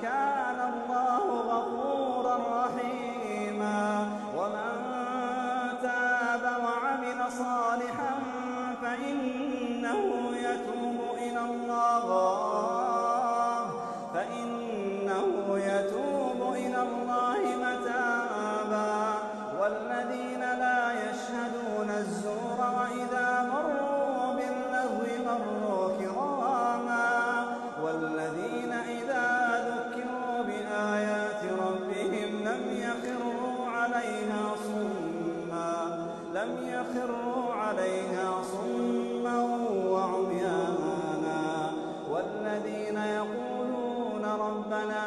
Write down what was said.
كان الله غفورا رحيما. ومن تاب وعمل صالحا فإنه يتوب إلى الله متابا. والذين لا يشهدون الزور وإذا مروا باللغو مروا كراما. والذين إذا ذكروا بآيات ربهم لم يخروا عليها صما وعميانا. والذين يقولون ربنا